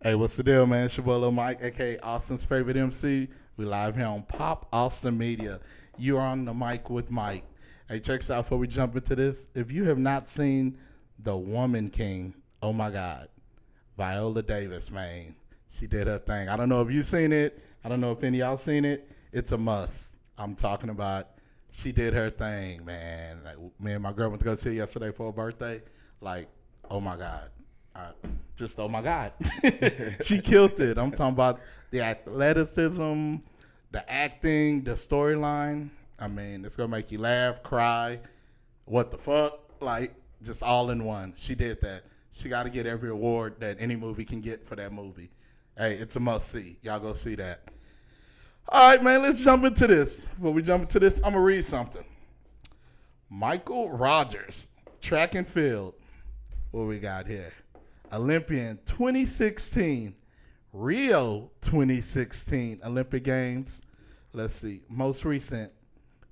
Hey, what's the deal, man? It's your boy Lil Mike, aka Austin's favorite MC. We live here on Pop Austin Media. You are on the mic with Mike. Hey, check this out before we jump into this. If you have not seen The Woman King, oh my God, Viola Davis, man, she did her thing. I don't know if you've seen it. I don't know if any of y'all seen it. It's a must. I'm talking about she did her thing, man. Like, me and my girl went to go see her yesterday for her birthday. Like, oh my God. Uh, just oh my God, she killed it. I'm talking about the athleticism, the acting, the storyline. I mean, it's gonna make you laugh, cry, what the fuck, like just all in one. She did that. She got to get every award that any movie can get for that movie. Hey, it's a must see. Y'all go see that. All right, man. Let's jump into this. Before we jump into this, I'm gonna read something. Michael Rodgers, track and field. What we got here? Olympian 2016, Rio 2016 Olympic Games. Let's see. Most recent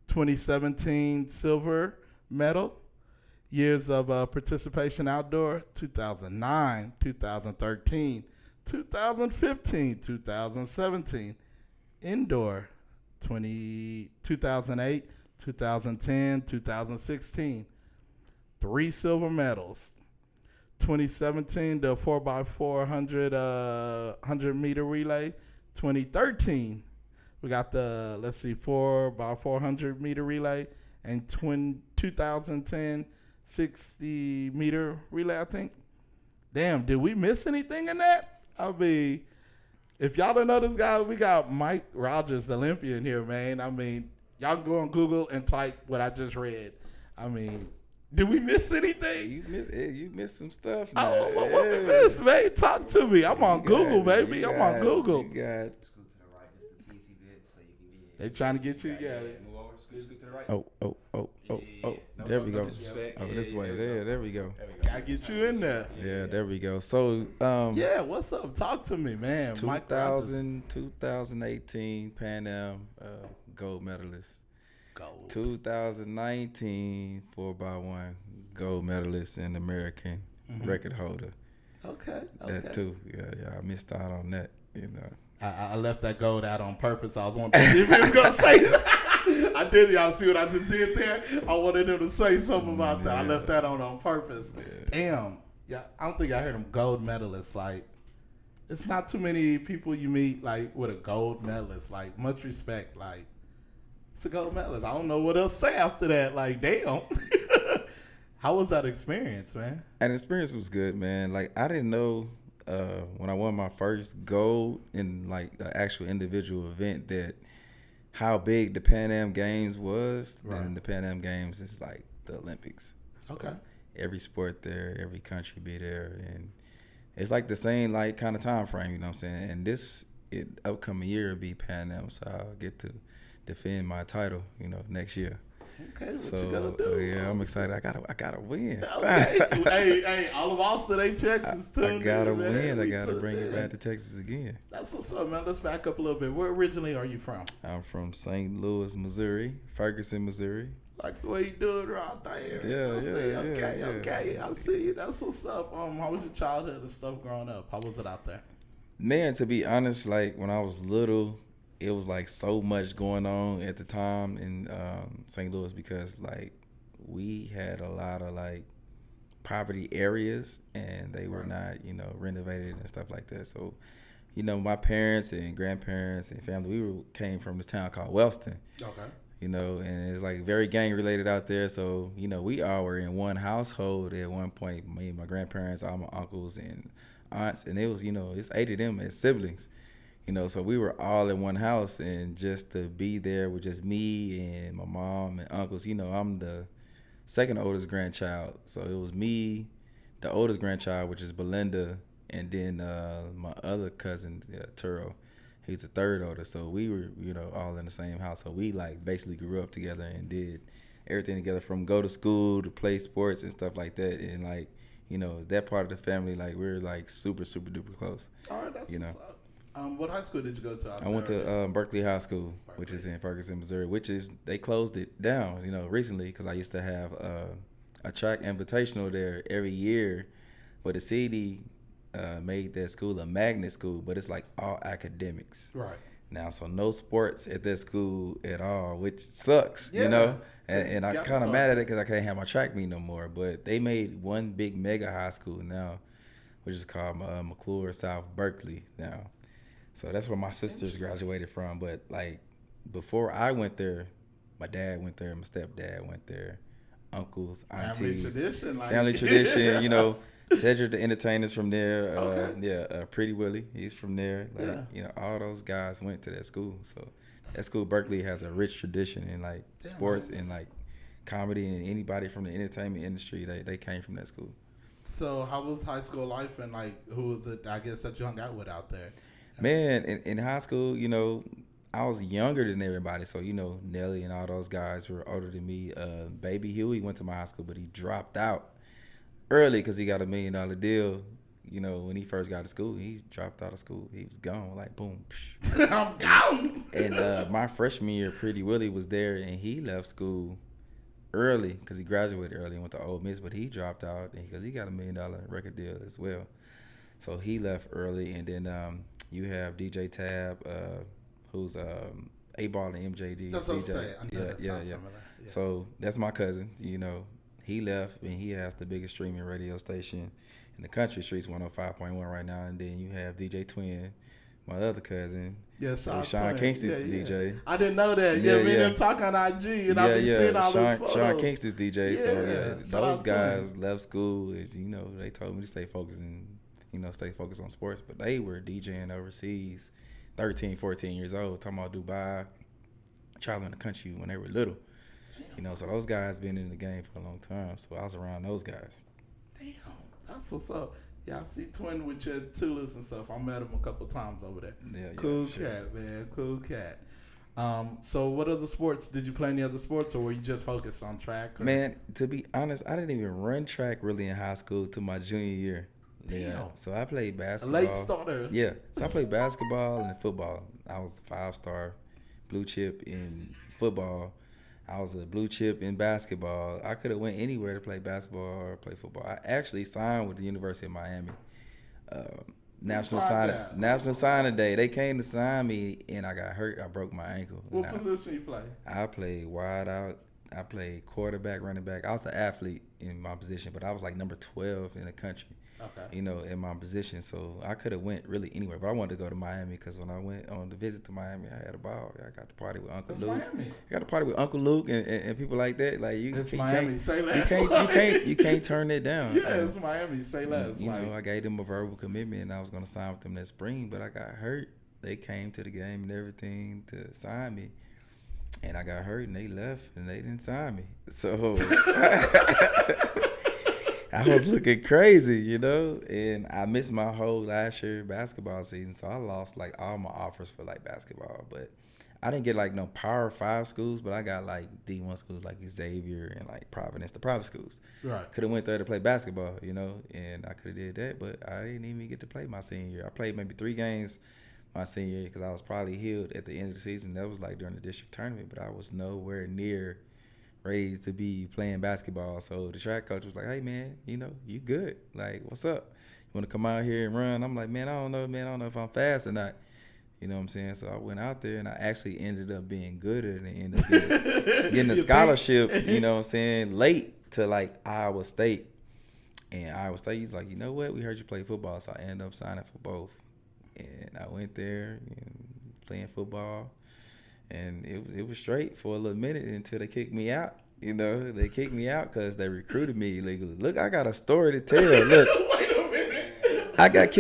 2017 silver medal. Years of participation outdoor 2009, 2013, 2015, 2017. Indoor 2008, 2010, 2016. 3 silver medals. 2017, the 4x400 100-meter relay. 2013, we got the, 4x400-meter relay. And 2010, 60-meter relay, I think. Damn, did we miss anything in that? I'll be, if y'all don't know this guy, we got Mike Rodgers, the Olympian here, man. I mean, y'all can go on Google and type what I just read. I mean, did we miss anything? You missed some stuff. Oh, what we missed, man? Talk to me. I'm on Google, baby. I'm on Google. They trying to get you together. Oh. There we go. Oh, this way. There we go. Gotta get you in there. Yeah, there we go. So, yeah, what's up? Talk to me, man. 2018 Pan Am gold medalist. Gold. 2019 4x1 gold medalist and American record holder. Okay. That too. Yeah. I missed out on that. You know. I left that gold out on purpose. I was wondering if he was gonna say that. I did. Y'all see what I just did there? I wanted him to say something about that. I left that on purpose. Yeah. Damn. Yeah. I don't think I heard him gold medalist. Like, it's not too many people you meet like with a gold medalist. Like, much respect. Like, it's a gold medalist. I don't know what else to say after that. Like, damn. How was that experience, man? And the experience was good, man. Like, I didn't know when I won my first gold in like the actual individual event that how big the Pan Am Games was. Right. And the Pan Am Games is like the Olympics. So okay. Every sport there, every country be there, and it's like the same like kind of time frame. You know what I'm saying? And this upcoming year will be Pan Am, so I'll get to defend my title, next year. Okay, what you gonna do? Yeah, I'm excited. I gotta win. Okay. hey, all of Austin, Texas, too. I gotta win. I gotta bring it back to Texas again. That's what's up, man. Let's back up a little bit. Where originally are you from? I'm from St. Louis, Missouri, Ferguson, Missouri. Like the way you do it right there. Yeah. Okay. I see you. That's what's up. How was your childhood and stuff growing up? How was it out there? Man, to be honest, like when I was little, it was like so much going on at the time in St. Louis because like we had a lot of like poverty areas and they were not, renovated and stuff like that. So, my parents and grandparents and family, came from this town called Wellston. Okay. And it's like very gang related out there. So, we all were in one household at one point. Me and my grandparents, all my uncles and aunts, and it was, it's 8 of them as siblings. So we were all in one house, and just to be there with just me and my mom and uncles, I'm the second oldest grandchild. So it was me, the oldest grandchild, which is Belinda, and then my other cousin, Turo. He's the third oldest. So we were, all in the same house. So we like basically grew up together and did everything together from go to school to play sports and stuff like that. And like, that part of the family, like we're like super, super duper close. All right, that's what's up. What high school did you go to? I went to Berkeley High School, which is in Ferguson, Missouri. They closed it down, recently because I used to have a track invitational there every year, but the city made that school a magnet school, but it's like all academics. Right. Now, so no sports at that school at all, which sucks, Yeah. you know. And I Got kind of started. mad at it because I can't have my track meet no more. But they made one big mega high school now, which is called McClure South Berkeley now. So that's where my sisters graduated from. But like before I went there, my dad went there, my stepdad went there, uncles, aunties, family tradition. You know, Cedric the Entertainer's from there. Okay. Pretty Willie, he's from there. Like you know, all those guys went to that school. So that school, Berkeley, has a rich tradition in like sports and like comedy, and anybody from the entertainment industry, they came from that school. So how was high school life, and like who was it, I guess, that you hung out with out there? Man, in high school, you know, I was younger than everybody. So, you know, Nelly and all those guys were older than me. Baby Huey went to my high school, but he dropped out early because he got $1 million deal. You know, when he first got to school, he dropped out of school. He was gone, like boom. I'm gone. And my freshman year, Pretty Willie was there, and he left school early because he graduated early and went to Ole Miss, but he dropped out because he got $1 million record deal as well. So he left early, and then you have DJ Tab, who's A-Ball and MJD. That's what I'm saying. Yeah. So that's my cousin. You know, he left, and he has the biggest streaming radio station in the country, Streets 105.1 right now. And then you have DJ Twin, my other cousin. Yeah, Sean Kingston's DJ. I didn't know that. Yeah, me and him talk on IG, and I've been seeing all those photos. Sean Kingston's DJ. Yeah. So those guys left school. And, you know, they told me to stay focused on sports, but they were DJing overseas, 13, 14 years old, talking about Dubai, traveling the country when they were little. You know, so those guys been in the game for a long time. So I was around those guys. Damn, that's what's up. Yeah, I see Twin with your Tulis and stuff. I met him a couple times over there. Yeah, cool cat, man. Cool cat. So what other sports? Did you play any other sports, or were you just focused on track? Or? Man, to be honest, I didn't even run track really in high school till my junior year. Damn. Yeah, so I played basketball. A late starter. Yeah, so I played basketball and football. I was a 5-star blue chip in football. I was a blue chip in basketball. I could have went anywhere to play basketball or play football. I actually signed with the University of Miami. National Signing Day. They came to sign me, and I got hurt. I broke my ankle. What position you play? I played wide out. I played quarterback, running back. I was an athlete in my position, but I was like number 12 in the country. Okay. You know, in my position, so I could have went really anywhere, but I wanted to go to Miami because when I went on the visit to Miami, I had a ball. I got to party with Uncle Luke. Miami. I got to party with Uncle Luke and people like that. Like Miami. Say less. You can't turn that down. Yeah, it's Miami. Say less. You know, I gave them a verbal commitment, and I was going to sign with them that spring, but I got hurt. They came to the game and everything to sign me, and I got hurt, and they left, and they didn't sign me. So I was looking crazy, you know, and I missed my whole last year basketball season, so I lost like all my offers for like basketball. But I didn't get like no Power 5 schools, but I got like D1 schools like Xavier and like Providence, the private schools. Right. Could have went there to play basketball, you know, and I could have did that, but I didn't even get to play my senior year. I played maybe 3 games my senior year because I was probably healed at the end of the season. That was like during the district tournament, but I was nowhere near ready to be playing basketball. So the track coach was like, hey, man, you know, you good. Like, what's up? You want to come out here and run? I'm like, man, I don't know if I'm fast or not. You know what I'm saying? So I went out there, and I actually ended up being good and ended up getting a scholarship, you know what I'm saying, late to, like, Iowa State. And Iowa State, he's like, you know what? We heard you play football, so I ended up signing for both. And I went there and playing football. And it was straight for a little minute until they kicked me out. You know, they kicked me out because they recruited me illegally. Look, I got a story to tell. Look, Wait a minute. I got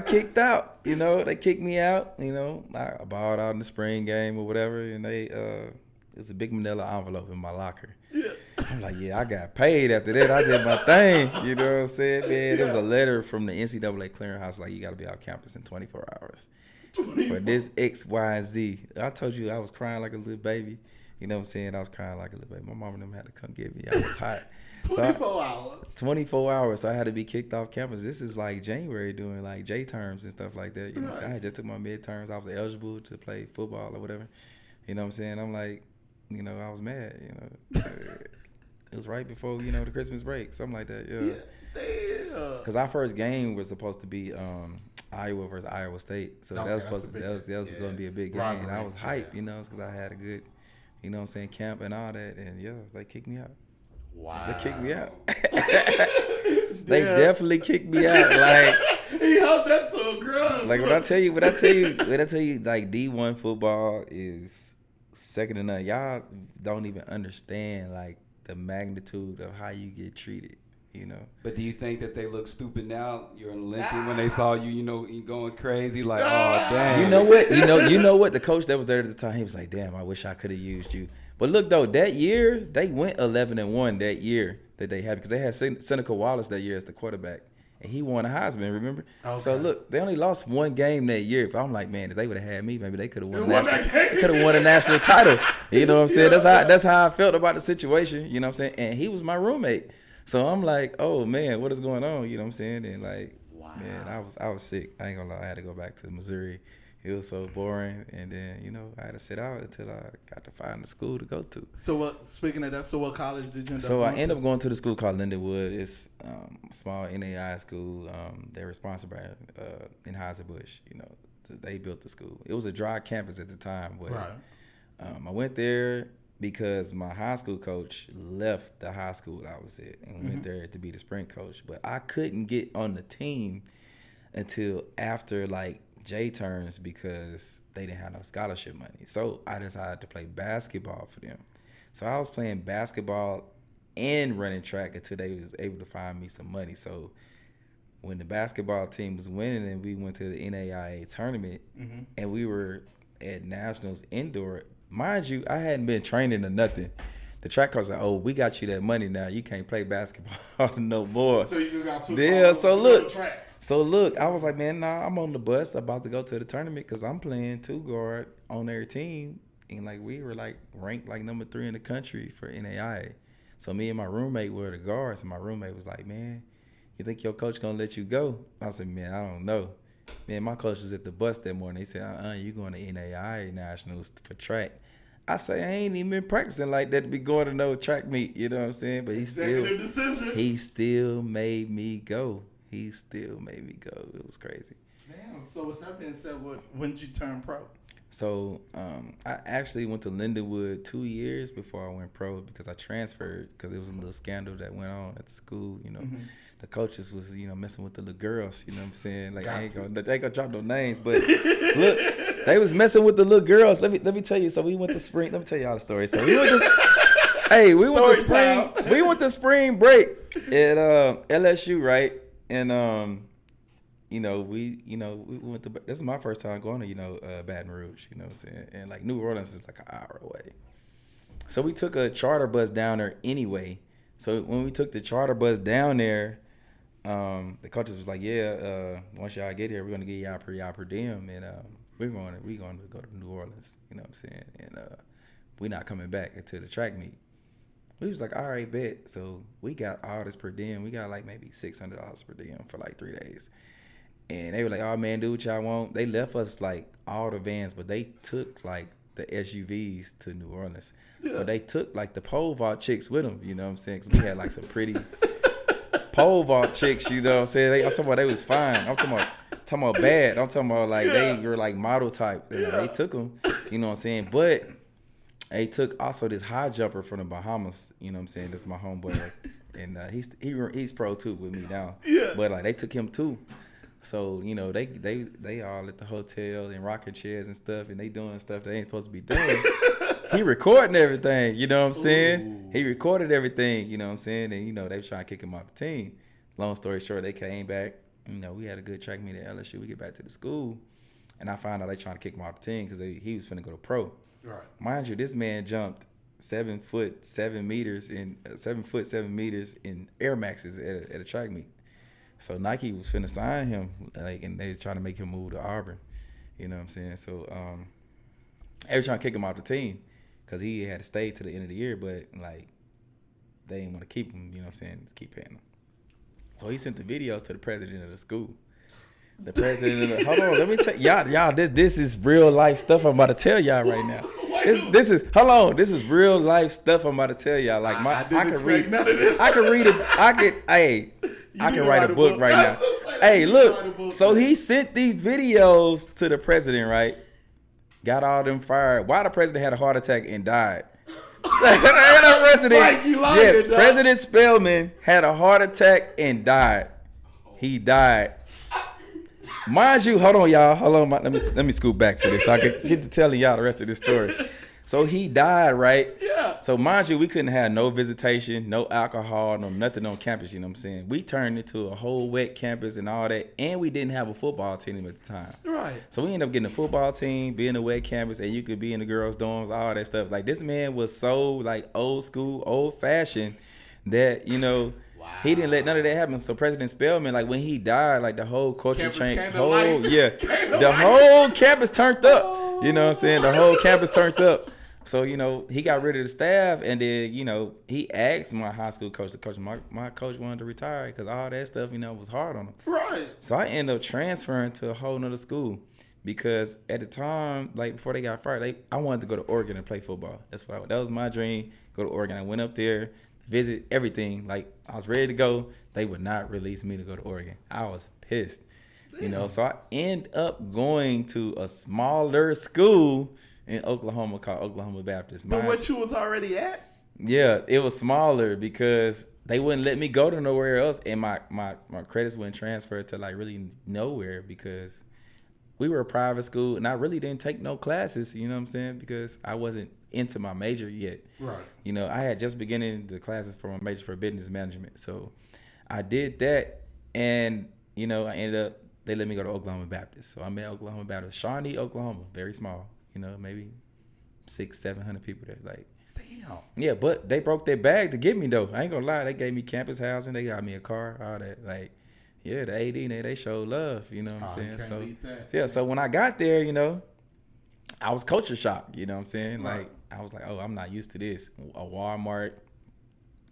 kicked out. You know, they kicked me out. You know, I balled out in the spring game or whatever, and it's a big manila envelope in my locker. Yeah. I'm like, yeah, I got paid after that. I did my thing. You know what I'm saying, man? There was a letter from the NCAA clearinghouse like, you got to be off campus in 24 hours. For this X, Y, and Z. I told you I was crying like a little baby. You know what I'm saying? I was crying like a little baby. My mom and them had to come get me. I was hot. 24 hours. 24 hours. So I had to be kicked off campus. This is like January doing like J terms and stuff like that. You know what I'm saying? I had just took my midterms. I was eligible to play football or whatever. You know what I'm saying? I'm like, you know, I was mad. You know, it was right before, you know, the Christmas break, something like that. Yeah. Damn. Because our first game was supposed to be Iowa versus Iowa State, so Okay, that was supposed to that was going to be a big game, and I rivalry, was hyped, yeah. you know, because I had a good, you know, what I'm saying, camp and all that, and yeah, they kicked me out. Wow. They kicked me out. They definitely kicked me out. Like he held that to a grudge. like when I tell you, like D1 football is second to none. Y'all don't even understand like the magnitude of how you get treated. You know. But do you think that they look stupid now? You're an Olympian when they saw you, you know, going crazy, like, oh damn. You know what? You know what? The coach that was there at the time, he was like, "Damn, I wish I could have used you." But look though, that year they went 11-1 that year that they had because they had Seneca Wallace that year as the quarterback, and he won a Heisman. Remember? Okay. So look, they only lost one game that year. But I'm like, man, if they would have had me, maybe they could have won. They could have won a national title. You know what I'm saying? That's how I felt about the situation. You know what I'm saying? And he was my roommate. So I'm like, oh man, what is going on? You know what I'm saying? And like, wow. man, I was sick. I ain't gonna lie. I had to go back to Missouri. It was so boring. And then, you know, I had to sit out until I got to find a school to go to. So what? Speaking of that, so what college did you end up So I going ended to? up going to the school called Lindenwood. It's a small NAI school. They were sponsored by Anheuser-Busch. You know, they built the school. It was a dry campus at the time, but Right. I went there because my high school coach left the high school I was at and went there to be the spring coach. But I couldn't get on the team until after like J turns because they didn't have no scholarship money. So I decided to play basketball for them. So I was playing basketball and running track until they was able to find me some money. So when the basketball team was winning and we went to the NAIA tournament and we were at Nationals indoor, mind you, I hadn't been training or nothing. The track coach was like, oh, we got you that money now. You can't play basketball no more. So you just got switched Yeah, over so to look. the track. So look, I was like, man, nah, I'm on the bus about to go to the tournament because I'm playing two guard on their team. And like we were like ranked like number 3 in the country for NAIA. So me and my roommate were the guards, and my roommate was like, man, you think your coach gonna let you go? I said, man, I don't know. Man, my coach was at the bus that morning. He said, you going to NAIA Nationals for track. I say, I ain't even been practicing like that to be going to no track meet, you know what I'm saying? But Executive decision. he still made me go. He still made me go. It was crazy. Damn. So with that being said, when did you turn pro? So I actually went to Lindenwood 2 years before I went pro because I transferred because it was a little scandal that went on at the school. You know, the coaches was messing with the little girls. You know what I'm saying? Like they ain't gonna drop no names, but look, they was messing with the little girls. Let me tell you. So we went to spring. Let me tell y'all the story. So we went to we went to spring break at LSU, right? And we went to. This is my first time going to Baton Rouge. You know what I'm saying? And like New Orleans is like an hour away. So we took a charter bus down there anyway. So when we took the charter bus down there, the coaches was like, once y'all get here, we're gonna get y'all per diem, and we're going to go to New Orleans. You know what I'm saying? And we're not coming back until the track meet. We was like, all right, bet. So we got all this per diem. We got like maybe $600 per diem for like 3 days. And they were like, oh man, do what y'all want. They left us like all the vans, but they took like the SUVs to New Orleans. Yeah. But they took like the pole vault chicks with them, you know what I'm saying? Because we had like some pretty pole vault chicks, you know what I'm saying? I'm talking about they was fine. I'm talking about bad. I'm talking about like they were like model type. They took them, you know what I'm saying? But they took also this high jumper from the Bahamas, you know what I'm saying? This is my homeboy. And he's pro too with me now. Yeah. But like they took him too. So, they all at the hotel and rocking chairs and stuff, and they doing stuff they ain't supposed to be doing. He recording everything, you know what I'm saying? Ooh. He recorded everything, you know what I'm saying? And, they was trying to kick him off the team. Long story short, they came back. We had a good track meet at LSU. We get back to the school, and I found out they trying to kick him off the team because he was finna go to pro. Right. Mind you, this man jumped 7 foot 7 meters in Air Maxes at a track meet. So Nike was finna sign him, and they were trying to make him move to Auburn. You know what I'm saying? So they were trying to kick him off the team because he had to stay to the end of the year, but like they didn't want to keep him. You know what I'm saying? Keep paying him. So he sent the videos to the president of the school. The president of the hold on, let me tell y'all. This is real life stuff I'm about to tell y'all right now. This is real life stuff I'm about to tell y'all. Like I can read. None of this. I can read it. I can write a book right now. Hey, look. So he sent these videos to the president, right? Got all them fired. Why the president had a heart attack and died? Yes, President Spellman had a heart attack and died. He died. Mind you, hold on, y'all. Hold on, let me scoot back for this so I can get to telling y'all the rest of this story. So he died, right? Yeah. So mind you, we couldn't have no visitation, no alcohol, no nothing on campus, you know what I'm saying? We turned into a whole wet campus and all that, and we didn't have a football team at the time. Right. So we ended up getting a football team, being a wet campus, and you could be in the girls' dorms, all that stuff. Like, this man was so, like, old school, old fashioned that, you know, he didn't let none of that happen. So President Spellman, like, when he died, like, the whole culture changed. The whole campus turned up. You know what I'm saying? The whole campus turned up. So, you know, he got rid of the staff, and then, you know, he asked my high school coach, my coach wanted to retire because all that stuff, you know, was hard on him. Right. So I ended up transferring to a whole nother school because at the time, like, before they got fired, I wanted to go to Oregon and play football. That was my dream, go to Oregon. I went up there, visit everything. Like, I was ready to go. They would not release me to go to Oregon. I was pissed. You know, so I end up going to a smaller school in Oklahoma called Oklahoma Baptist. But what you was already at? Yeah, it was smaller because they wouldn't let me go to nowhere else, and my credits wouldn't transfer to like really nowhere because we were a private school, and I really didn't take no classes. You know what I'm saying? Because I wasn't into my major yet. Right. You know, I had just beginning the classes for my major for business management, so I did that, and you know, I ended up. They let me go to Oklahoma Baptist. So I'm at Oklahoma Baptist, Shawnee, Oklahoma, very small. You know, maybe 600-700 people there. Like, damn. Yeah, but they broke their bag to get me though. I ain't gonna lie, they gave me campus housing, they got me a car, all that. Like, yeah, the AD they showed love. You know what I'm saying? So when I got there, you know, I was culture shocked. You know what I'm saying? Right. Like, I was like, oh, I'm not used to this. A Walmart,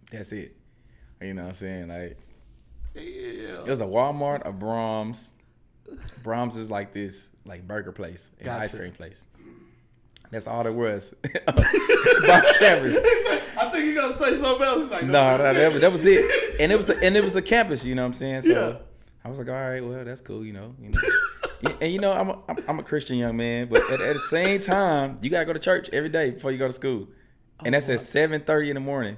that's it. You know what I'm saying? Like, yeah. It was a Walmart, a Brahms. Brahms is like this, like burger place and ice cream place. That's all there was. By campus. I think you're gonna say something else. Like, no, that was it. And it was a campus. You know what I'm saying? So yeah. I was like, all right, well, that's cool. You know. And you know, I'm a Christian young man, but at the same time, you gotta go to church every day before you go to school, and that's at 7:30 in the morning.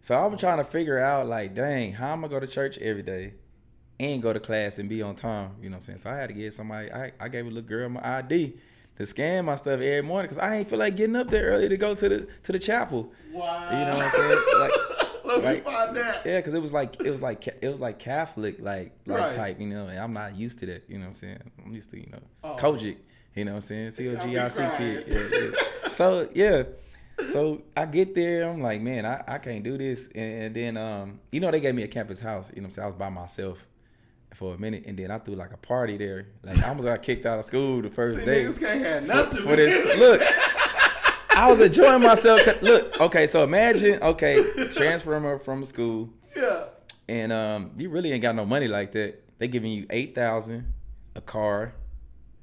So I'm trying to figure out, like, dang, how am I go to church every day and go to class and be on time? You know what I'm saying? So I had to get somebody, I gave a little girl my ID to scan my stuff every morning because I ain't feel like getting up there early to go to the chapel. Wow. You know what I'm saying? Like, Let me find that. Yeah, because it was like Catholic like right. type, you know, and I'm not used to that. You know what I'm saying? I'm used to, you know, Kojic. You know what I'm saying? COGIC kid. Yeah. So yeah. So I get there, I'm like, man, I can't do this. And then, you know, they gave me a campus house. You know what I'm saying? I was by myself for a minute, and then I threw like a party there. Like, I almost got kicked out of school the first day. Niggas can't have nothing for this. Look, I was enjoying myself. Look, okay, so imagine, transferring from school. Yeah. And you really ain't got no money like that. They giving you $8,000, a car,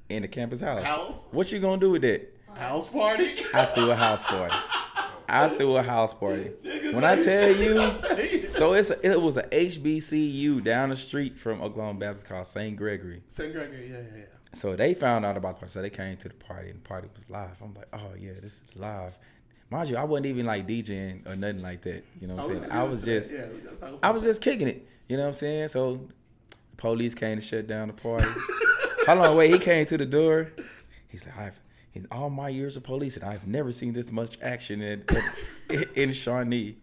and a campus house. What you gonna do with that? House party? I threw a house party. When I tell you, so it was a HBCU down the street from Oklahoma Baptist called St. Gregory. St. Gregory, yeah. So they found out about the party. So they came to the party, and the party was live. I'm like, oh yeah, this is live. Mind you, I wasn't even like DJing or nothing like that. You know what I'm saying? I was just kicking it. You know what I'm saying? So the police came to shut down the party. Hold on, wait. He came to the door. He's like, in all my years of policing, I've never seen this much action in Shawnee.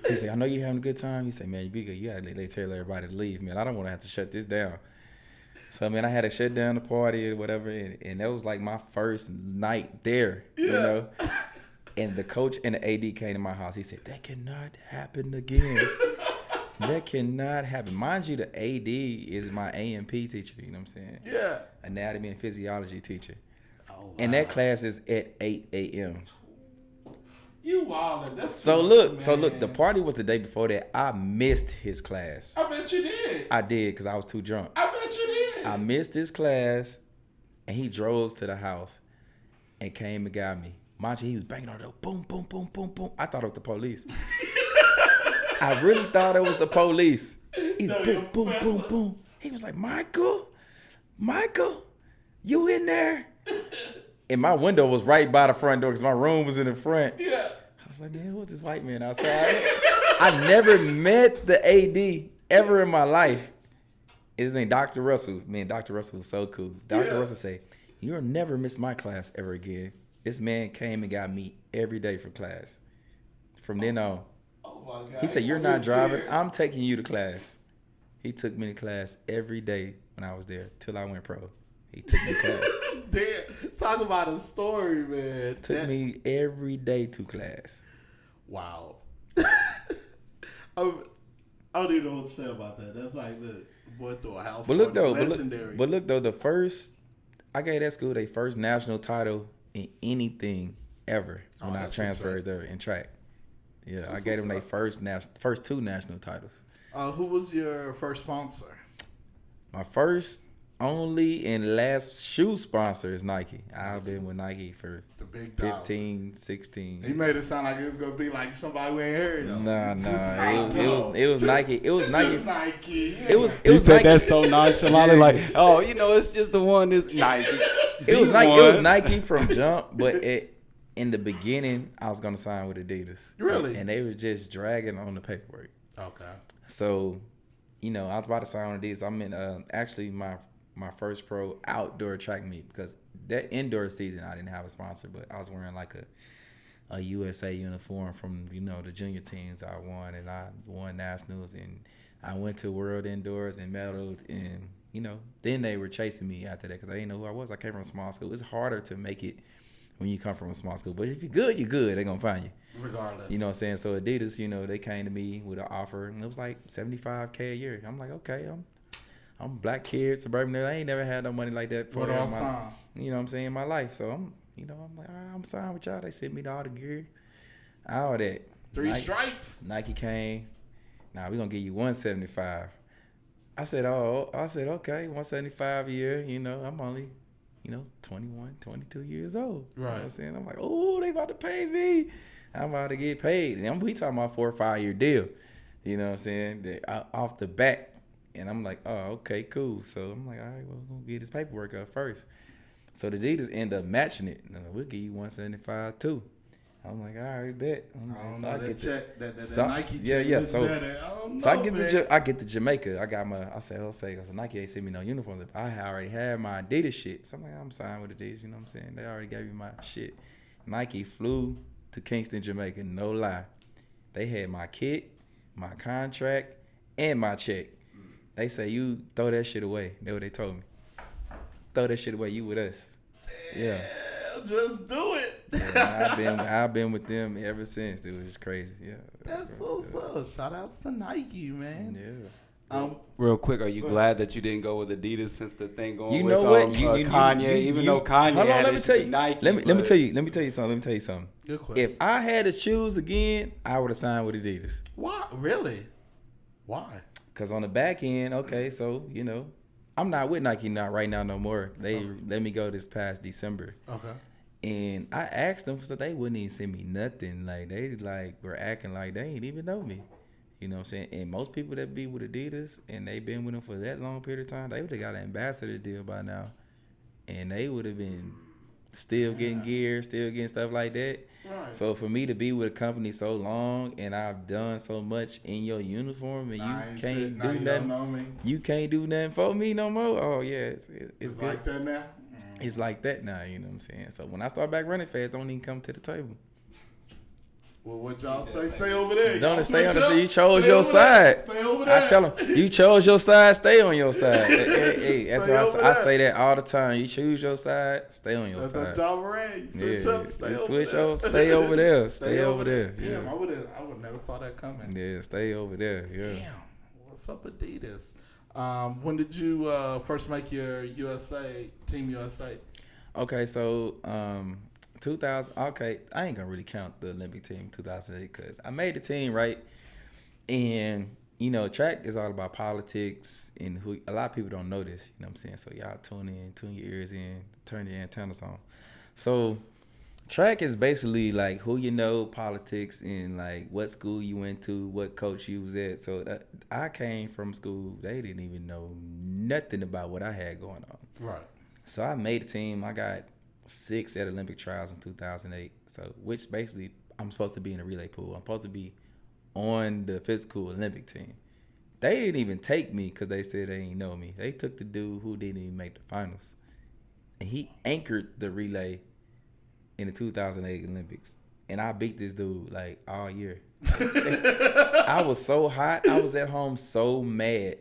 He said, I know you're having a good time. He said, man, you gotta tell everybody to leave, man. I don't want to have to shut this down. So, man, I had to shut down the party or whatever, and that was like my first night there, you know. And the coach and the AD came to my house. He said, that cannot happen again. That cannot happen. Mind you, the AD is my AMP teacher, you know what I'm saying? Yeah. Anatomy and physiology teacher. Wow. And that class is at 8 a.m. You wildin'. So look, the party was the day before that. I missed his class. I bet you did. I did because I was too drunk. I bet you did. I missed his class, and he drove to the house and came and got me. Mind you, he was banging on the door. Boom, boom, boom, boom, boom. I thought it was the police. I really thought it was the police. He was boom, boom, boom, boom. He was like, Michael, you in there? And my window was right by the front door because my room was in the front. Yeah. I was like, man, who's this white man outside? I never met the AD ever in my life. His name Dr. Russell. Man, Dr. Russell was so cool. Dr. Russell say, you'll never miss my class ever again. This man came and got me every day for class. From then on. Oh my God. He said, you're not driving. I'm taking you to class. He took me to class every day when I was there till I went pro. He took me to class. Damn. Talk about a story, man. Took me every day to class. Wow. I don't even know what to say about that. That's like the boy through a house. But look though, legendary. the first, I gave that school their first national title in anything ever when I transferred there in track. Yeah, I gave them their first two national titles. Who was your first sponsor? My first, only, and last shoe sponsor is Nike. I've been with Nike for The big dog. 15, 16. He made it sound like it was gonna be like somebody we ain't heard of. Nah. It was Nike. It was Nike. Just Nike. It was You said Nike. that so nonchalantly, like, oh, it's just the one that's Nike. It was Nike. It was Nike from jump, but in the beginning, I was gonna sign with Adidas. Really? And they were just dragging on the paperwork. Okay. So, I was about to sign with Adidas. I'm in actually my first pro outdoor track meet because that indoor season I didn't have a sponsor, but I was wearing like a USA uniform from the junior teams I won, and I won nationals, and I went to World Indoors and medaled, and then they were chasing me after that because they didn't know who I was. I came from a small school. It's harder to make it when you come from a small school, but if you're good, you're good. They're gonna find you. Regardless. You know what I'm saying? So Adidas, they came to me with an offer, and it was like $75K a year. I'm like, okay, I'm a black kid, suburban. I ain't never had no money like that for What all my, sign? in my life. So I'm like, all right, I'm signed with y'all. They sent me all the gear, all that. Three stripes. Nike came. Now we're gonna give you $175. I said, okay, $175 a year. I'm only, 21, 22 years old. Right. You know what I'm saying? I'm like, oh, they about to pay me. I'm about to get paid. And we talking about 4 or 5 year deal. You know what I'm saying? Off the bat. And I'm like, oh, okay, cool. So I'm like, all right, well, we're going to get this paperwork up first. So the Adidas end up matching it. We'll give you $175 too. I'm like, all right, bet. That Nike check was better. I don't know, I get the Jamaica. I said, because Nike ain't sent me no uniforms. I already had my Adidas shit. So I'm like, I'm signed with Adidas, you know what I'm saying? They already gave me my shit. Nike flew to Kingston, Jamaica, no lie. They had my kit, my contract, and my check. They say, you throw that shit away. That's what they told me. Throw that shit away. You with us. Yeah. Just do it. Yeah, I've been with them ever since. It was just crazy. Yeah. That's so. Shout outs to Nike, man. Yeah. Real quick, are you glad that you didn't go with Adidas since the thing going with Kanye? Even though Kanye hold on, had let me tell you. Nike. Let me tell you something. Good question. If I had to choose again, I would have signed with Adidas. Why? Really? Why? Because on the back end, okay, so, I'm not with Nike right now no more. They let me go this past December. Okay. And I asked them, so they wouldn't even send me nothing. Like, they were acting like they ain't even know me. You know what I'm saying? And most people that be with Adidas and they been with them for that long period of time, they would have got an ambassador deal by now. And they would have been still getting gear, still getting stuff like that. Right. So for me to be with a company so long and I've done so much in your uniform and you can't do nothing, you can't do nothing for me no more. Oh yeah, it's good. Like that now. It's like that now. You know what I'm saying? So when I start back running fast, don't even come to the table. Well, what y'all say? Stay over there. Don't stay on the side. You chose your side. Stay over there. I tell them, you chose your side. Stay on your side. Hey, that's what I say that all the time. You choose your side. Stay on your side. That's John Moran. Switch up. Stay over there. Stay over there. Yeah. Damn, I would never saw that coming. Yeah, stay over there. Yeah. Damn. What's up, Adidas? When did you first make your Team USA? Okay, so 2000. Okay, I ain't gonna really count the Olympic team 2008 because I made the team, right? And track is all about politics and a lot of people don't know this. You know what I'm saying? So y'all tune your ears in, turn your antennas on. So Track is basically like who you know, politics, and like what school you went to, what coach you was at. So I came from school, they didn't even know nothing about what I had going on. Right. So I made a team. I got 6 at Olympic trials in 2008. So which basically I'm supposed to be in a relay pool. I'm supposed to be on the physical Olympic team. They didn't even take me because they said they didn't know me. They took the dude who didn't even make the finals, and he anchored the relay in the 2008 Olympics, and I beat this dude like all year. I was so hot. I was at home so mad.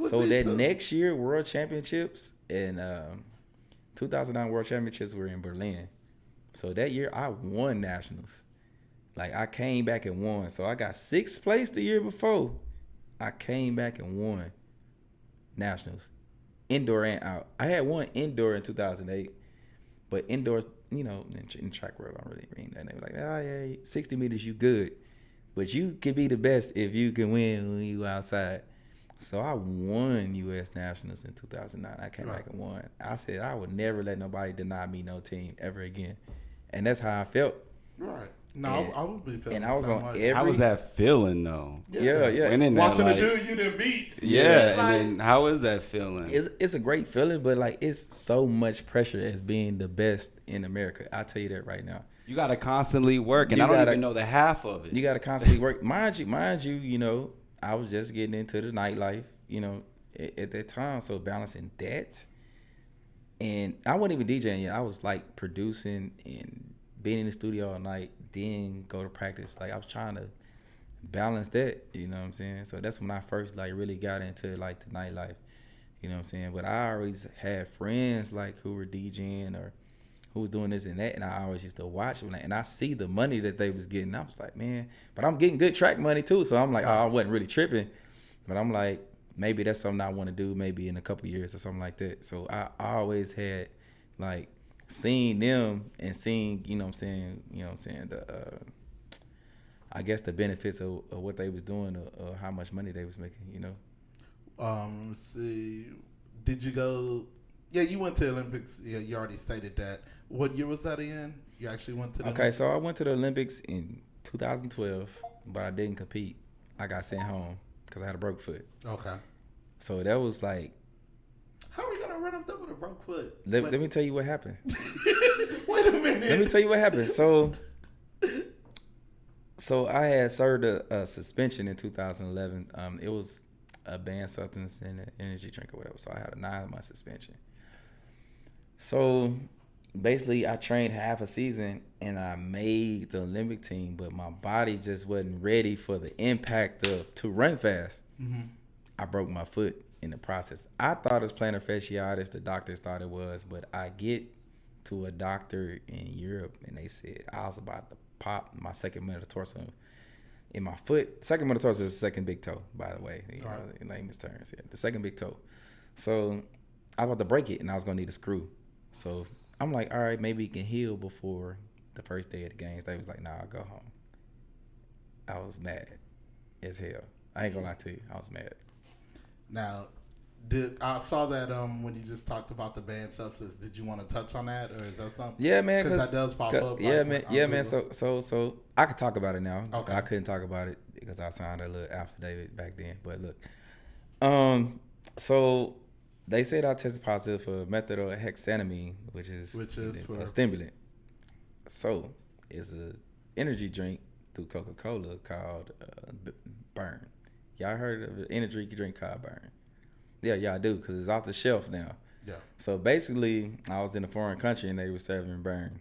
So that next year, World Championships and 2009 World Championships were in Berlin. So that year, I won nationals. Like I came back and won. So I got 6th place the year before. I came back and won nationals, indoor and out. I had won indoor in 2008, but indoors, you know, in track world, I don't really mean that. They were like, oh yeah, 60 meters, you good, but you can be the best if you can win when you outside. So I won U.S. Nationals in 2009. I came back and won. I said I would never let nobody deny me no team ever again, and that's how I felt. Right. No, I would be feeling. And I was on every. How was that feeling though? Yeah. Watching the dude you didn't beat. Yeah, and then how is that feeling? It's a great feeling, but like it's so much pressure as being the best in America. I'll tell you that right now. You gotta constantly work, and I don't even know the half of it. You gotta constantly work. Mind you, you know, I was just getting into the nightlife, you know, at that time. So balancing that, and I wasn't even DJing yet. I was like producing and being in the studio all night, then go to practice. Like I was trying to balance that, you know what I'm saying? So that's when I first like really got into like the nightlife, you know what I'm saying? But I always had friends like who were DJing or who was doing this and that, and I always used to watch them, and I see the money that they was getting. I was like, man, but I'm getting good track money too. So I'm like, oh, I wasn't really tripping, but I'm like, maybe that's something I want to do maybe in a couple years or something like that. So I always had like seeing them and seeing, you know what I'm saying, the I guess the benefits of what they was doing or how much money they was making, you know. Let's see. Did you go? Yeah, you went to Olympics. Yeah, you already stated that. What year was that in? You actually went to the Okay, so I went to the Olympics in 2012, but I didn't compete. I got sent home because I had a broke foot. Okay. So that was like, how are we gonna run up there with a broke foot? Let me tell you what happened. Wait a minute. Let me tell you what happened. So I had served a suspension in 2011. It was a banned substance in an energy drink or whatever. So I had a 9-month suspension. So basically, I trained half a season and I made the Olympic team, but my body just wasn't ready for the impact to run fast. Mm-hmm. I broke my foot in the process. I thought it was plantar fasciitis. The doctors thought it was, but I get to a doctor in Europe and they said I was about to pop my second metatarsal in my foot. Second metatarsal is the second big toe, by the way. You know, the name is Terrence. Yeah, the second big toe. So I was about to break it and I was gonna need a screw. So I'm like, all right, maybe it can heal before the first day of the games. They was like, nah, I'll go home. I was mad as hell. I ain't gonna lie to you. I was mad. Now, I saw that when you just talked about the banned substance. Did you want to touch on that, or is that something? Yeah, man, because that does pop up. Yeah, man. So I could talk about it now. Okay. I couldn't talk about it because I signed a little affidavit back then. But look, so they said I tested positive for methylhexanamine, which is a stimulant. So it's a energy drink through Coca-Cola called Burn. Y'all heard of an energy drink called Burn? Yeah, y'all do, because it's off the shelf now. Yeah. So basically, I was in a foreign country and they were serving Burn.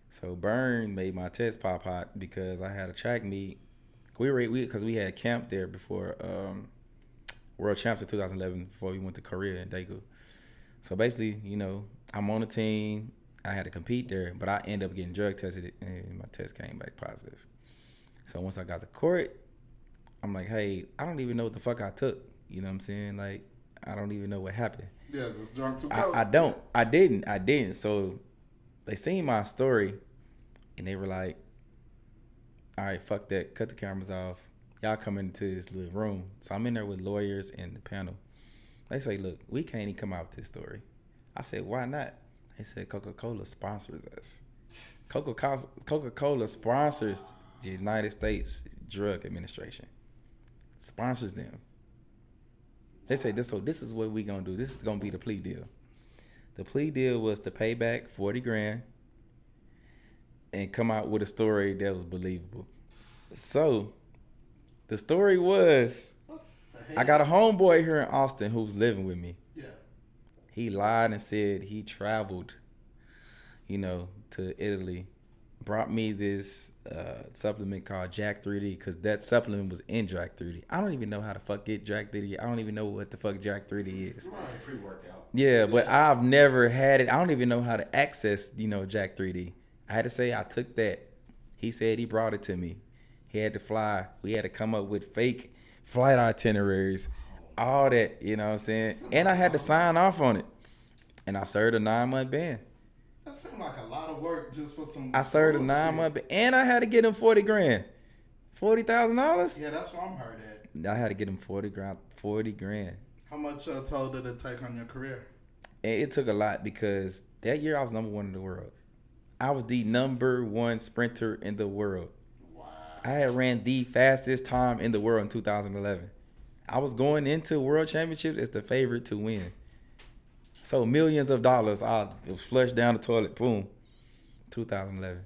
So Burn made my test pop hot because I had a track meet. Because we had camp there before World Champs in 2011 before we went to Korea and Daegu. So basically, you know, I'm on a team. I had to compete there, but I ended up getting drug tested and my test came back positive. So once I got to court, I'm like, hey, I don't even know what the fuck I took. You know what I'm saying? Like, I don't even know what happened. Yeah, just drunk too cold. I don't. I didn't. So they seen my story and they were like, all right, fuck that. Cut the cameras off. Y'all come into this little room. So I'm in there with lawyers and the panel. They say, look, we can't even come out with this story. I said, why not? They said, Coca-Cola sponsors us. Coca-Cola sponsors the United States Drug Administration. Sponsors them. They say this. So this is what we gonna do. This is gonna be the plea deal. The plea deal was to pay back 40 grand and come out with a story that was believable. So the story was, I got a homeboy here in Austin who's living with me. Yeah. He lied and said he traveled, to Italy, brought me this supplement called Jack 3D, because that supplement was in Jack 3D. I don't even know how to fuck get Jack 3D. I don't even know what the fuck Jack 3D is. It's a pre-workout. Yeah, but I've never had it. I don't even know how to access, Jack 3D. I had to say I took that. He said he brought it to me. He had to fly. We had to come up with fake flight itineraries, all that, you know what I'm saying? And I had to sign off on it. And I served a 9-month ban. That seemed like a lot of work just for some. I served a bullshit. 9-month ban. And I had to get him 40 grand. $40,000? Yeah, that's what I'm heard at. I had to get him 40 grand. How much toll did it take on your career? And it took a lot because that year I was number 1 in the world. I was the number 1 sprinter in the world. Wow. I had ran the fastest time in the world in 2011. I was going into World Championships as the favorite to win. So millions of dollars, I was flushed down the toilet, boom, 2011.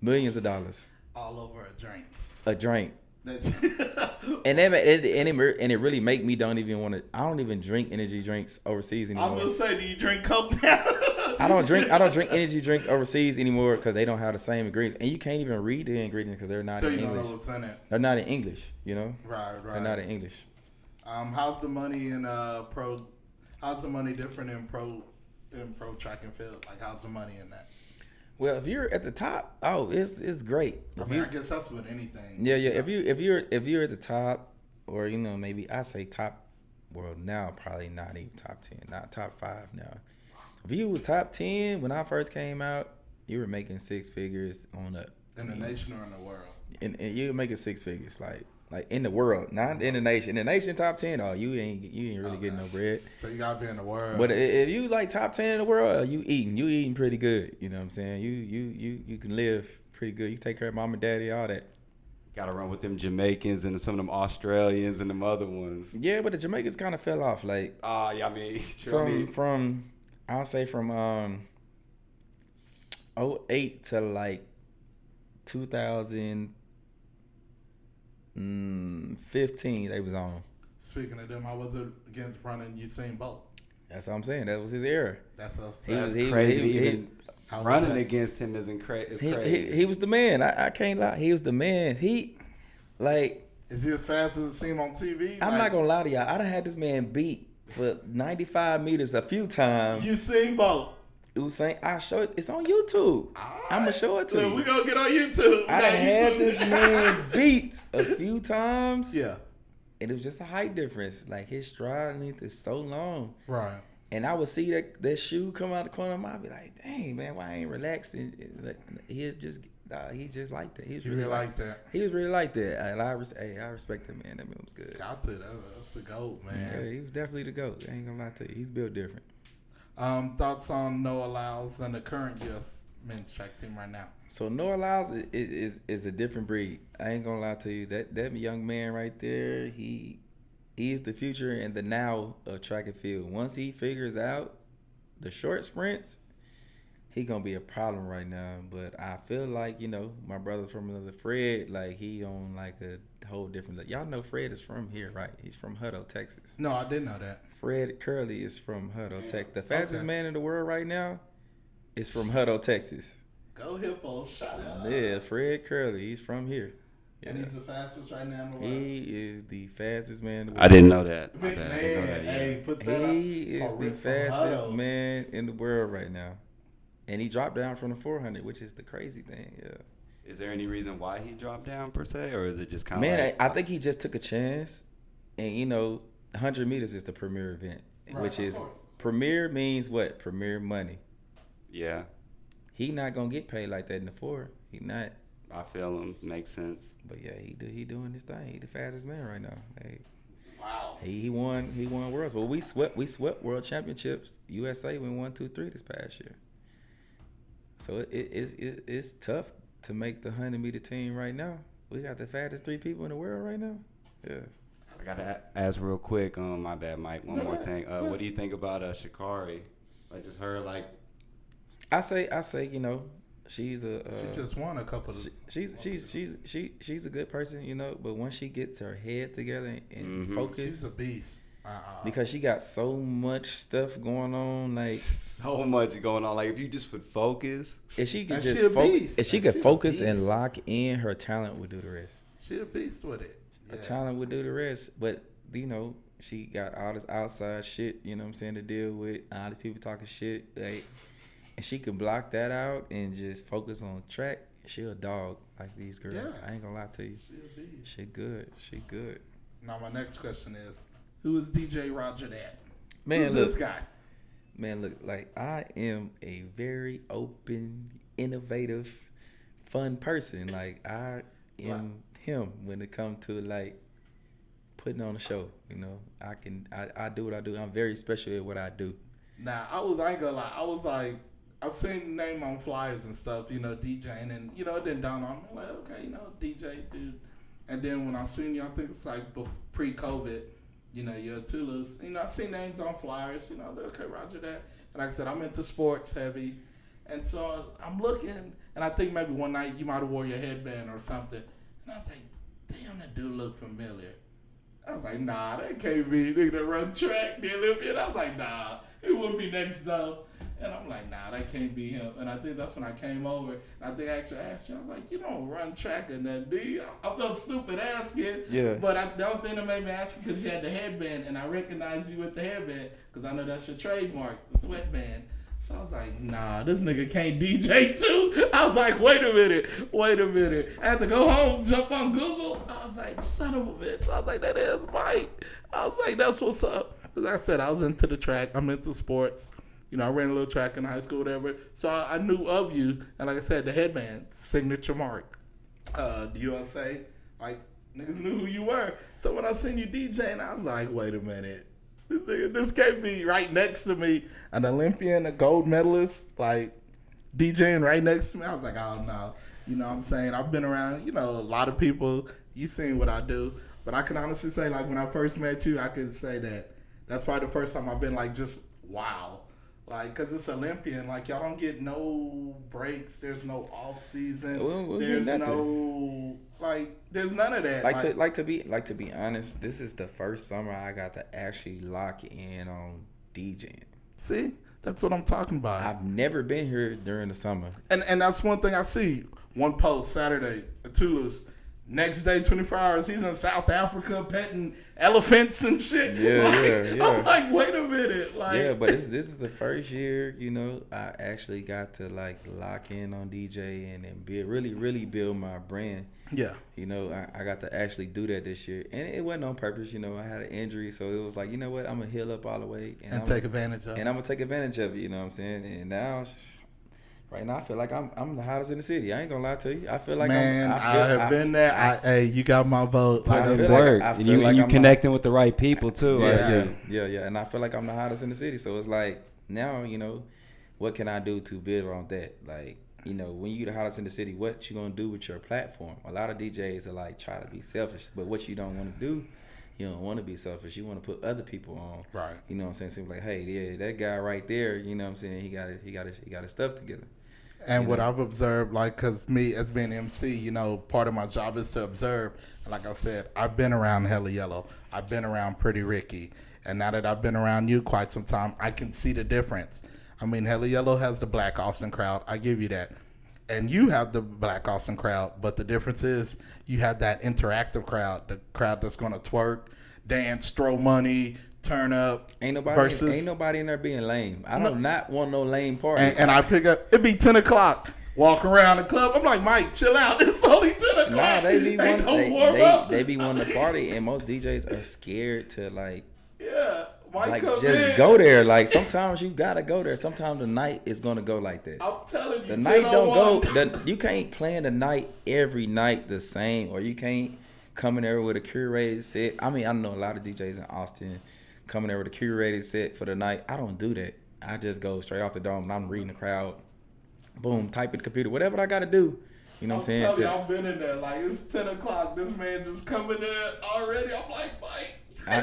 Millions of dollars. All over a drink. A drink. And it really make me don't even drink energy drinks overseas I anymore. was gonna say, do you drink Coke now? I don't drink energy drinks overseas anymore because they don't have the same ingredients, and you can't even read the ingredients because they're not So in you don't English. know what's in it. They're not in English, Right. They're not in English. How's the money in pro? How's the money different in pro track and field? Like, how's the money in that? Well, if you're at the top, it's great. I guess that's with anything. Yeah. If you're at the top, or maybe I say top. Well, now probably not even top 10, not top 5 now. If you was top 10 when I first came out, you were making 6 figures on up. In the nation or in the world? And you were making 6 figures, like in the world, not in the nation. In the nation, top 10, you ain't really getting no bread. So you gotta be in the world. But if you like top 10 in the world, you eating pretty good. You know what I'm saying? You can live pretty good. You take care of mom and daddy, all that. Got to run with them Jamaicans and some of them Australians and them other ones. Yeah, but the Jamaicans kind of fell off. Like, Yeah, I mean, from I'll say from 08 to like 2015, they was on. Speaking of them, how was it against running Usain Bolt? That's what I'm saying. That was his era. That's crazy. Even how running was that? against him isn't crazy. He was the man. I can't lie. He was the man. Is he as fast as it seemed on TV? I'm not gonna lie to y'all. I done had this man beat for 95 meters a few times. Usain Bolt. Usain, I show it. It's on YouTube. I'm gonna show it to you. We gonna get on YouTube. I done had this man beat a few times. Yeah. And it was just a height difference. Like, his stride length is so long. Right. And I would see that shoe come out the corner of my eye. I'd be like, dang, man, why I ain't relaxing? He just like that. He was really like that. He was really like that. And I respect that man. That man was good. Got to. That's the GOAT, man. Yeah, he was definitely the GOAT. I ain't gonna lie to you. He's built different. Thoughts on Noah Lyles and the current U.S. men's track team right now? So Noah Lyles is a different breed. I ain't gonna lie to you. That young man right there, he is the future and the now of track and field. Once he figures out the short sprints, he gonna be a problem right now. But I feel like, my brother from another Fred, like, he on like a whole different. Y'all know Fred is from here, right? He's from Hutto, Texas. No, I didn't know that. Fred Curley is from Hutto, Texas. The fastest man in the world right now is from Hutto, Texas. Go Hippos, shut up. Yeah, Fred Curley, he's from here. Yeah. And he's the fastest right now in the world. He is the fastest man in the world. I didn't know that. Man, hey, put that He up. is the fastest man in the world right now. And he dropped down from the 400, which is the crazy thing, yeah. Is there any reason why he dropped down, per se, or is it just kind of Man, I think he just took a chance. And, 100 meters is the premier event, which is premier means what? Premier money. Yeah. He not going to get paid like that in the 4. He not. I feel him. Makes sense. But, yeah, he doing his thing. He the fastest man right now. Hey. Wow. He won worlds. But we swept world championships. USA went 1, 2, 3 this past year. So it's tough to make the 100-meter team right now. We got the fattest 3 people in the world right now. Yeah. I gotta ask real quick. My bad, Mike. One more thing. What do you think about Sha'Carri? Like just her like. I say, you know, she's a. She just won a couple. She's a good person, you know. But once she gets her head together and focus, she's a beast. Because she got so much stuff going on, like so much going on. Like if you just would focus, if she could And just she a focus, beast. if she And could she a focus beast. and lock in, her talent would do the rest. She a beast with it. Her talent would do the rest. But you know, she got all this outside shit, you know what I'm saying, to deal with. All these people talking shit, like, and she could block that out and just focus on track. She a dog like these girls. Yeah. I ain't gonna lie to you. She a beast. She good. She good. Now my next question is, who is DJ Roger that? Man, Who's look, this guy? Man, look, like I am a very open, innovative, fun person. Like I am him when it comes to like putting on a show. You know, I do what I do. I'm very special at what I do. Now I ain't gonna lie. I was like, I've seen the name on flyers and stuff. You know, DJing, and you know, it didn't dawn on me. I'm like, okay, you know, DJ dude. And then when I seen you, I think it's like pre-COVID. You know, you're too loose. You know, I see names on flyers. You know, they're okay, Roger that. And like I said, I'm into sports heavy. And so I'm looking, and I think maybe one night you might have wore your headband or something. And I was like, damn, that dude look familiar. I was like, nah, that can't be nigga that run track. And I was like, nah, it wouldn't be next though. And I'm like, nah, that can't be him. And I think that's when I came over. And I think I actually asked you, I was like, you don't run track or nothing, do you? I felt stupid asking. Yeah. But the only thing that made me ask you because you had the headband. And I recognized you with the headband because I know that's your trademark, the sweatband. So I was like, nah, this nigga can't DJ too. I was like, wait a minute. I had to go home, jump on Google. I was like, son of a bitch. I was like, that is Mike. I was like, that's what's up. Because like I said, I was into the track. I'm into sports. You know, I ran a little track in high school, whatever. So I knew of you. And like I said, the headband, signature mark. The USA, like, niggas knew who you were. So when I seen you DJing, I was like, wait a minute. This can't be right next to me. An Olympian, a gold medalist, like, DJing right next to me. I was like, oh, no. You know what I'm saying? I've been around, you know, a lot of people. You seen what I do. But I can honestly say, like, when I first met you, I could say that that's probably the first time I've been, like, just wow. Like, because it's Olympian. Like, y'all don't get no breaks. There's no off season. There's no, like, there's none of that. To be honest, this is the first summer I got to actually lock in on DJing. See? That's what I'm talking about. I've never been here during the summer. And that's one thing I see. One post, Saturday, at Toulouse. Next day, 24 hours, he's in South Africa petting elephants and shit. Yeah. I'm like, wait a minute. Like, yeah, but this is the first year, you know, I actually got to, like, lock in on DJ and really build my brand. Yeah. You know, I got to actually do that this year. And it wasn't on purpose, you know. I had an injury, so it was like, you know what, I'm going to heal up all the way. And take advantage of it. And I'm going to take advantage of it, you know what I'm saying? And now, right now, I feel like I'm the hottest in the city. I ain't gonna lie to you. I feel like I have been there. Hey, you got my vote. Like I work, and you connecting with the right people too. Yeah. And I feel like I'm the hottest in the city. So it's like now, you know, what can I do to build on that? Like, you know, when you the hottest in the city, what you gonna do with your platform? A lot of DJs are like try to be selfish, but what you don't want to do. You don't want to be selfish. You want to put other people on. Right. You know what I'm saying? So like, hey, yeah, that guy right there. You know what I'm saying? He got his stuff together. And what I've observed, like, because me as being MC, you know, part of my job is to observe. And like I said, I've been around Hella Yellow. I've been around Pretty Ricky. And now that I've been around you quite some time, I can see the difference. I mean, Hella Yellow has the Black Austin crowd. I give you that. And you have the Black Austin crowd. But the difference is you have that interactive crowd, the crowd that's going to twerk, dance, throw money, turn up. Ain't nobody in there being lame. I do not want no lame party. And I pick up, it be 10 o'clock, walk around the club. I'm like, Mike, chill out. It's only 10 o'clock. Nah, they be they be wanting to party, and most DJs are scared to like Mike like come just in. go there. Like sometimes you gotta go there. Sometimes the night is gonna go like that. I'm telling you, The night don't go. 10:01. You can't plan the night every night the same, or you can't come in there with a curated set. I mean, I know a lot of DJs in Austin coming there with a curated set for the night. I don't do that. I just go straight off the dome and I'm reading the crowd. boom, type in the computer, whatever I got to do. You know what I'm saying? I'm telling you, I've been in there. Like, it's 10 o'clock. This man just coming there already. I'm like, Mike. I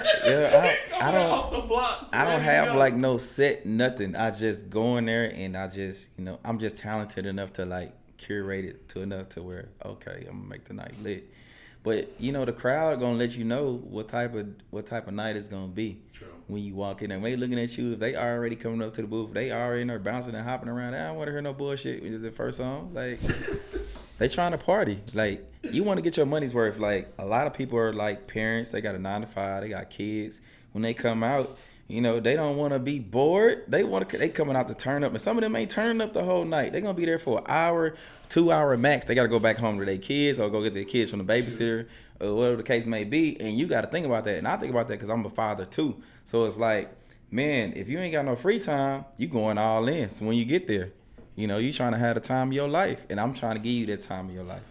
Off the blocks, don't ready to have go. like no set nothing. I just go in there and I just, you know, I'm just talented enough to like curate it to enough to where, okay, I'm gonna make the night lit. But you know, the crowd gonna let you know what type of night it's gonna be. True. When you walk in there, when they looking at you, if they already coming up to the booth, they already in there bouncing and hopping around. I don't want to hear no bullshit. It's the first song, like they trying to party. Like you want to get your money's worth. Like a lot of people are like parents. They got a 9 to 5. They got kids. When they come out, you know they don't want to be bored. They coming out to turn up, and some of them ain't turning up the whole night. They gonna be there for an hour, 2 hour max. They gotta go back home to their kids or go get their kids from the babysitter or whatever the case may be. And you got to think about that. And I think about that because I'm a father too. So it's like, man, if you ain't got no free time, you going all in. So when you get there, you know, you trying to have the time of your life. And I'm trying to give you that time of your life.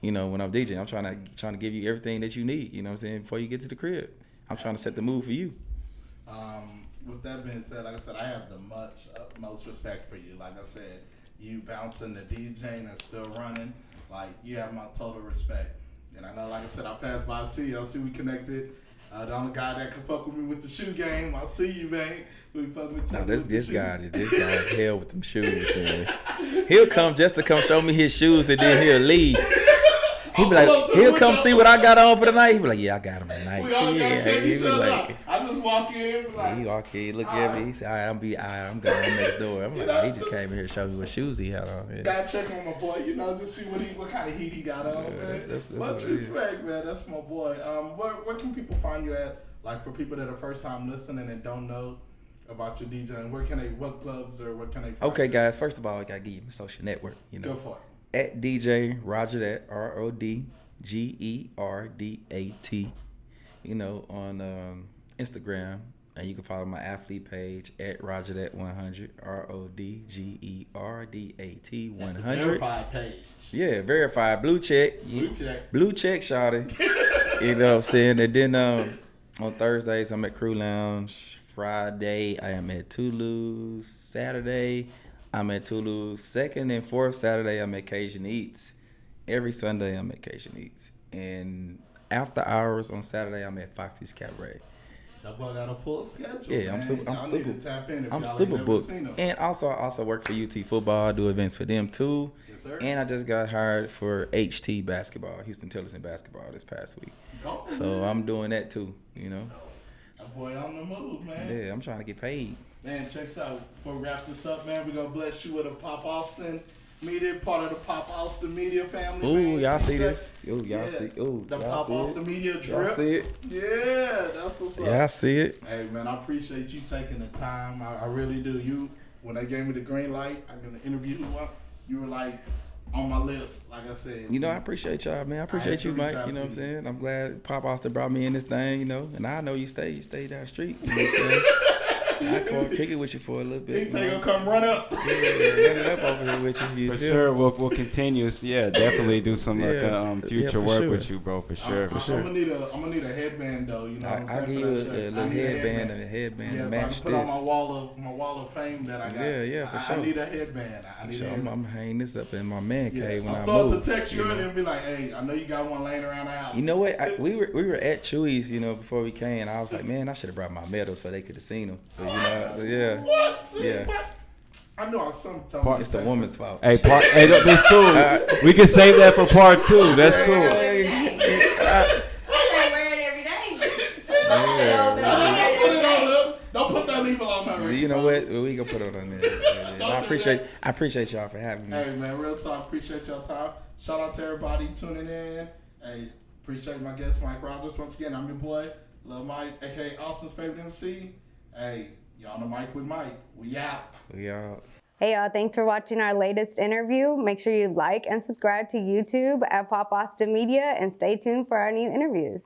You know, when I'm DJing, I'm trying to give you everything that you need, you know what I'm saying, before you get to the crib. I'm trying to set the mood for you. With that being said, like I said, I have the most respect for you. Like I said, you bouncing the DJing and still running, like you have my total respect. And I know, like I said, I passed by, I see you, we connected. The only guy that can fuck with me with the shoe game, I see you, man. We fuck with you. No, this guy is hell with them shoes, man. He'll come just to come show me his shoes and then he'll leave. He'll come see what I got on for the night. He be like, yeah, I got them tonight. We all gotta check each other out. Like, I just walk in, be like, he walk in, look at me. He said, all right, I'm going next door. I'm like, oh, he just came in here to show me what shoes he had on. Yeah. Gotta check on my boy, you know, just see what kind of heat he got on, man. That's Much respect, man. That's my boy. Where can people find you at? Like for people that are first time listening and don't know about your DJing, what clubs or what can they find Okay, you? guys, first of all, I gotta give you my social network. You know, Go for it. At DJ Rodgers, RODGERDAT. You know, on Instagram, and you can follow my athlete page at Rodgers100, RODGERDAT 100. Verified page. Yeah, verified, blue check. Blue check, shawty. You know what I'm saying? And then on Thursdays, I'm at Crew Lounge. Friday, I am at Toulouse. Saturday, I'm at Toulouse. Second and fourth Saturday, I'm at Cajun Eats. Every Sunday, I'm at Cajun Eats. And after hours on Saturday, I'm at Foxy's Cabaret. That boy got a full schedule. Yeah, man. I'm super Booked. booked. And also, I also work for UT football. I do events for them too. Yes, sir. And I just got hired for HT basketball, Houston Tillotson basketball this past week. Oh, So man. I'm doing that too, you know. That boy on the move, man. Yeah, I'm trying to get paid. Man, check this out. Before we wrap this up, man, we're going to bless you with a Pop Austin Media, part of the Pop Austin Media family. Ooh, man. y'all see Check- this? Ooh, y'all see. Ooh, The y'all Pop see Austin it? Media Y'all drip. see it? Yeah, that's what's up. Yeah, I see it. Hey, man, I appreciate you taking the time. I really do. When they gave me the green light, I'm going to interview you were like on my list, like I said. You know, I appreciate y'all, man. I appreciate you, Mike. You know what I'm saying? I'm glad Pop Austin brought me in this thing, you know. And I know you stay down the street. You know what I'm saying? I come kick it with you for a little bit. He say he'll come run up. Yeah, run it up over here with you. For sure, we'll continue. Yeah, definitely do some future for work sure. with you, bro. For sure. For sure. I'm gonna need a headband though. You know what I'm I'll saying? give you For that a shit. little I need headband and a headband Yeah, to so I match can put this. on my wall of fame that I got. Yeah, for sure. I need a headband. I need So a headband. I'm hanging this up in my man cave when I saw move. the text you you know? earlier and be like, hey, I know you got one laying around the house. You know what? We were at Chewy's, you know, before we came. I was like, man, I should have brought my medal so they could have seen them. But, you know, so yeah. What? Yeah. What? I know I sometimes. It's the woman's fault. Hey, that's cool. We can save that for part 2. That's cool. Don't put that label on her. You know what? We gonna put it on there. Yeah. I appreciate y'all for having me. Hey man, real talk. Appreciate y'all time. Shout out to everybody tuning in. Hey, appreciate my guest Mike Rodgers. Once again, I'm your boy, Lil Mike, aka Austin's favorite MC. Hey, y'all on the mic with Mike. We out. We out. Hey y'all, thanks for watching our latest interview. Make sure you like and subscribe to YouTube at Pop Austin Media and stay tuned for our new interviews.